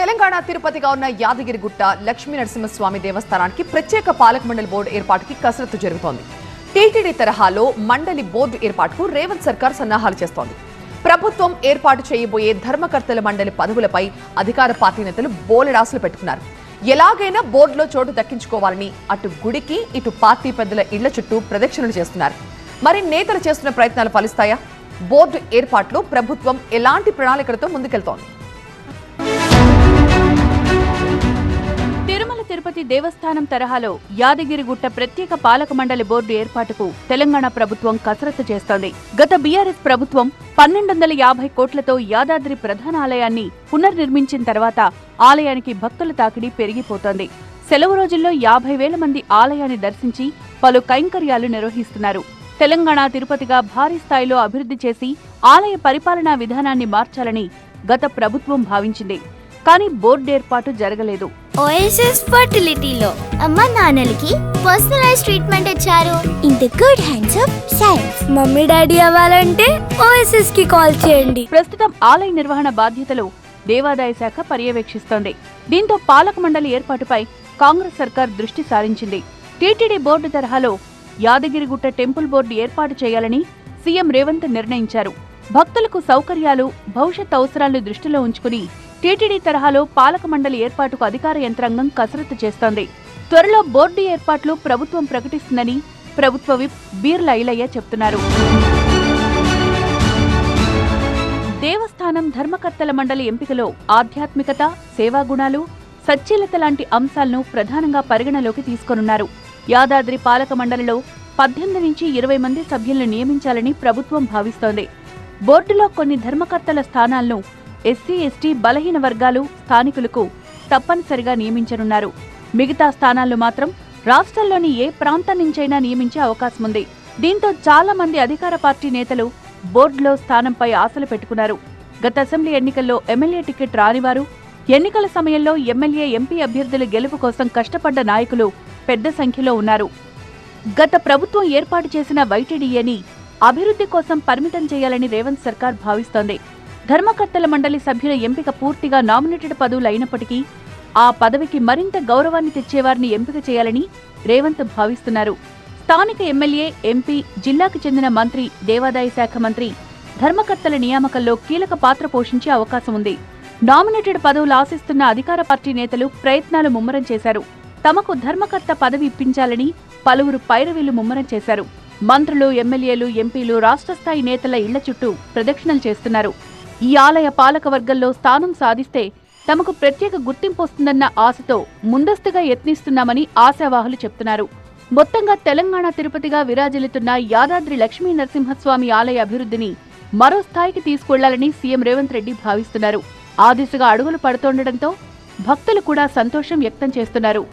తెలంగాణ తిరుపతిగా ఉన్న యాదగిరిగుట్ట లక్ష్మీ నరసింహస్వామి దేవస్థానానికి ప్రత్యేక పాలక మండలి బోర్డు ఏర్పాటుకి కసరత్తు జరుగుతోంది. టీటీడీ తరహాలో మండలి బోర్డు ఏర్పాటుకు రేవంత్ సర్కార్ సన్నాహాలు చేస్తోంది. ప్రభుత్వం ఏర్పాటు చేయబోయే ధర్మకర్తల మండలి పదవులపై అధికార పార్టీ నేతలు బోలెడాసులు పెట్టుకున్నారు. ఎలాగైనా బోర్డులో చోటు దక్కించుకోవాలని అటు గుడికి ఇటు పార్టీ పెద్దల ఇళ్ల చుట్టూ ప్రదక్షిణలు చేస్తున్నారు. మరి నేతలు చేస్తున్న ప్రయత్నాలు ఫలిస్తాయా? బోర్డు ఏర్పాట్లో ప్రభుత్వం ఎలాంటి ప్రణాళికలతో ముందుకెళ్తోంది? తిరుమల తిరుపతి దేవస్థానం తరహాలో యాదగిరిగుట్ట ప్రత్యేక పాలక మండలి బోర్డు ఏర్పాటుకు తెలంగాణ ప్రభుత్వం కసరత్తు చేస్తోంది. గత బీఆర్ఎస్ ప్రభుత్వం 1250 కోట్లతో యాదాద్రి ప్రధాన ఆలయాన్ని పునర్నిర్మించిన తర్వాత ఆలయానికి భక్తుల తాకిడి పెరిగిపోతోంది. సెలవు రోజుల్లో 50,000 మంది ఆలయాన్ని దర్శించి పలు కైంకర్యాలు నిర్వహిస్తున్నారు. తెలంగాణ తిరుపతిగా భారీ స్థాయిలో అభివృద్ధి చేసి ఆలయ పరిపాలనా విధానాన్ని మార్చాలని గత ప్రభుత్వం భావించింది. కానీ బోర్డు ఏర్పాటు జరగలేదు. ఓఎస్ఎస్ ఫర్టిలిటీలో అమ్మ నాన్నలకి పర్సనలైజ్ ట్రీట్మెంట్ ఇచ్చారు. In the good hands of science. Mummy daddy అవ్వాలంటే ఓఎస్ఎస్ కి కాల్ చేయండి. ప్రస్తుతం ఆలయ నిర్వహణ బాధ్యతలు దేవాదాయ శాఖ పర్యవేక్షిస్తోంది. దీంతో పాలక మండలి ఏర్పాటుపై కాంగ్రెస్ సర్కార్ దృష్టి సారించింది. టీటీడీ బోర్డు తరహాలో యాదగిరిగుట్ట టెంపుల్ బోర్డు ఏర్పాటు చేయాలని సీఎం రేవంత్ నిర్ణయించారు. భక్తులకు సౌకర్యాలు, భవిష్యత్ అవసరాలను దృష్టిలో ఉంచుకుని టీటీడీ తరహాలో పాలక మండలి ఏర్పాటుకు అధికార యంత్రాంగం కసరత్తు చేస్తోంది. త్వరలో బోర్డు ఏర్పాట్లు ప్రభుత్వం ప్రకటిస్తుందని ప్రభుత్వ విప్ బీర్ల ఐలయ్య చెప్తున్నారు. దేవస్థానం ధర్మకర్తల మండలి ఎంపికలో ఆధ్యాత్మికత, సేవాగుణాలు, సచ్చీలత లాంటి అంశాలను ప్రధానంగా పరిగణలోకి తీసుకోనున్నారు. యాదాద్రి పాలక మండలిలో 18 నుంచి 20 మంది సభ్యులను నియమించాలని ప్రభుత్వం భావిస్తోంది. బోర్డులో కొన్ని ధర్మకర్తల స్థానాలను ఎస్సీ, ఎస్టీ, బలహీన వర్గాలు, స్థానికులకు తప్పనిసరిగా నియమించనున్నారు. మిగతా స్థానాల్లో మాత్రం రాష్ట్రంలోని ఏ ప్రాంతం నుంచైనా నియమించే అవకాశం ఉంది. దీంతో చాలా మంది అధికార పార్టీ నేతలు బోర్డులో స్థానంపై ఆశలు పెట్టుకున్నారు. గత అసెంబ్లీ ఎన్నికల్లో ఎమ్మెల్యే టికెట్ రానివారు, ఎన్నికల సమయంలో ఎమ్మెల్యే, ఎంపీ అభ్యర్థుల గెలుపు కోసం కష్టపడ్డ నాయకులు పెద్ద సంఖ్యలో ఉన్నారు. గత ప్రభుత్వం ఏర్పాటు చేసిన వైటీడీఏని అభివృద్ధి కోసం పరిమితం చేయాలని రేవంత్ సర్కార్ భావిస్తోంది. ధర్మకర్తల మండలి సభ్యుల ఎంపిక పూర్తిగా నామినేటెడ్ పదవులు అయినప్పటికీ ఆ పదవికి మరింత గౌరవాన్ని తెచ్చేవారిని ఎంపిక చేయాలని రేవంత్ భావిస్తున్నారు. స్థానిక ఎమ్మెల్యే, ఎంపీ, జిల్లాకు చెందిన మంత్రి, దేవాదాయ శాఖ మంత్రి ధర్మకర్తల నియామకంలో కీలక పాత్ర పోషించే అవకాశం ఉంది. నామినేటెడ్ పదవులు ఆశిస్తున్న అధికార పార్టీ నేతలు ప్రయత్నాలు ముమ్మరం చేశారు. తమకు ధర్మకర్త పదవి ఇప్పించాలని పలువురు పైరవీలు ముమ్మరం చేశారు. మంత్రులు, ఎమ్మెల్యేలు, ఎంపీలు రాష్ట్ర స్థాయి నేతల ఇళ్ల చుట్టూ ప్రదక్షిణలు చేస్తున్నారు. ఈ ఆలయ పాలక వర్గంలో స్థానం సాధిస్తే తమకు ప్రత్యేక గుర్తింపు వస్తుందన్న ఆశతో ముందస్తుగా యత్నిస్తున్నామని ఆశావాహులు చెప్తున్నారు. మొత్తంగా తెలంగాణ తిరుపతిగా విరాజిల్లుతున్న యాదాద్రి లక్ష్మీ నరసింహస్వామి ఆలయ అభివృద్ధిని మరో స్థాయికి తీసుకెళ్లాలని సీఎం రేవంత్ రెడ్డి భావిస్తున్నారు. ఆ దిశగా అడుగులు పడుతుండటంతో భక్తులు కూడా సంతోషం వ్యక్తం చేస్తున్నారు.